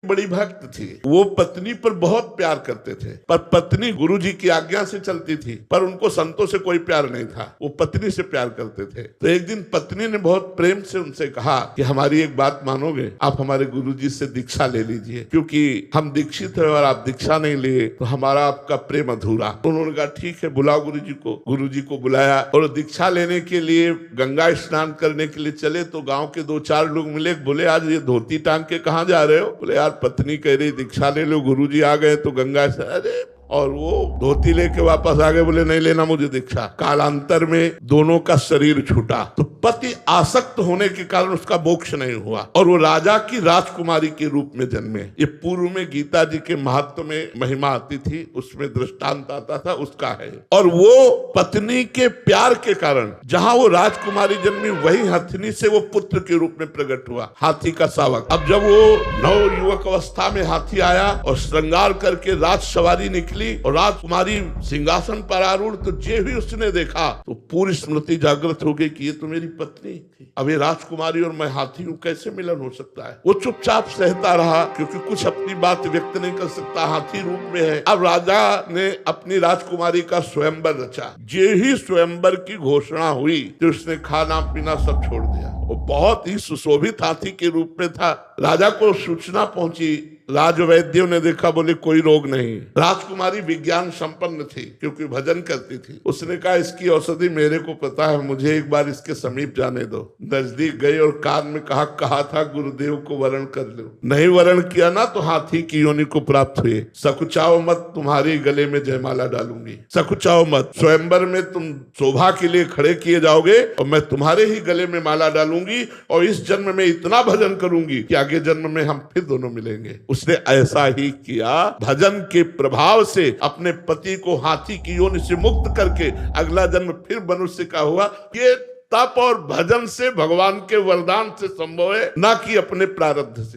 बड़ी भक्त थी। वो पत्नी पर बहुत प्यार करते थे, पर पत्नी गुरुजी की आज्ञा से चलती थी, पर उनको संतों से कोई प्यार नहीं था। वो पत्नी से प्यार करते थे। तो एक दिन पत्नी ने बहुत प्रेम से उनसे कहा कि हमारी एक बात मानोगे, आप हमारे गुरुजी से दीक्षा ले लीजिए, क्योंकि हम दीक्षित हैं और आप दीक्षा नहीं लिए तो हमारा आपका प्रेम अधूरा। उन्होंने कहा ठीक है, बुलाओ गुरुजी को। गुरुजी को बुलाया और दीक्षा लेने के लिए गंगा स्नान करने के लिए चले तो गाँव के 2-4 लोग मिले। बोले आज ये धोती टांग के कहाँ जा रहे हो? बोले पत्नी कह रही दीक्षा ले लो, गुरुजी आ गए तो गंगा से। अरे, और वो धोती लेके वापस आ गए, बोले नहीं लेना मुझे दीक्षा। कालांतर में दोनों का शरीर छूटा। तो पति आसक्त होने के कारण उसका मोक्ष नहीं हुआ और वो राजा की राजकुमारी के रूप में जन्मे। ये पूर्व में गीता जी के महत्व में महिमा आती थी, उसमें दृष्टांत आता था, उसका है। और वो पत्नी के प्यार के कारण जहां वो राजकुमारी जन्मी, वही हथिनी से वो पुत्र के रूप में प्रकट हुआ, हाथी का शावक। अब जब वो नव युवक अवस्था में हाथी आया और श्रृंगार करके राज सवारी निकली और राजकुमारी सिंहासन पर आरूढ़, तो जे भी उसने देखा तो पूरी स्मृति जागृत हो गई कि ये तो मेरी पत्नी थी। अब ये राजकुमारी और मैं हाथी हूँ, कैसे मिलन हो सकता है? वो चुपचाप सहता रहा, क्योंकि कुछ अपनी बात व्यक्त नहीं कर सकता, हाथी रूप में है। अब राजा ने अपनी राजकुमारी का स्वयंवर रचा। जे ही स्वयंवर की घोषणा हुई तो उसने खाना पीना सब छोड़ दिया। वो बहुत ही सुशोभित हाथी के रूप में था। राजा को सूचना पहुंची, राजवैद्यों ने देखा, बोले कोई रोग नहीं। राजकुमारी विज्ञान संपन्न थी क्योंकि भजन करती थी। उसने कहा इसकी औषधि मेरे को पता है, मुझे एक बार इसके समीप जाने दो। नजदीक गई और कान में कहा था गुरुदेव को वरण कर लो। नहीं वरण किया ना तो हाथी की योनि को प्राप्त हुए। सकुचाओ मत, तुम्हारे गले में जयमाला डालूंगी। सकुचाओ मत, स्वयंवर में तुम शोभा के लिए खड़े किए जाओगे और मैं तुम्हारे ही गले में माला डालूंगी और इस जन्म में इतना भजन करूंगी कि आगे जन्म में हम फिर दोनों मिलेंगे। उसने ऐसा ही किया। भजन के प्रभाव से अपने पति को हाथी की योनि से मुक्त करके अगला जन्म फिर मनुष्य का हुआ। ये तप और भजन से, भगवान के वरदान से संभव है, ना कि अपने प्रारब्ध से।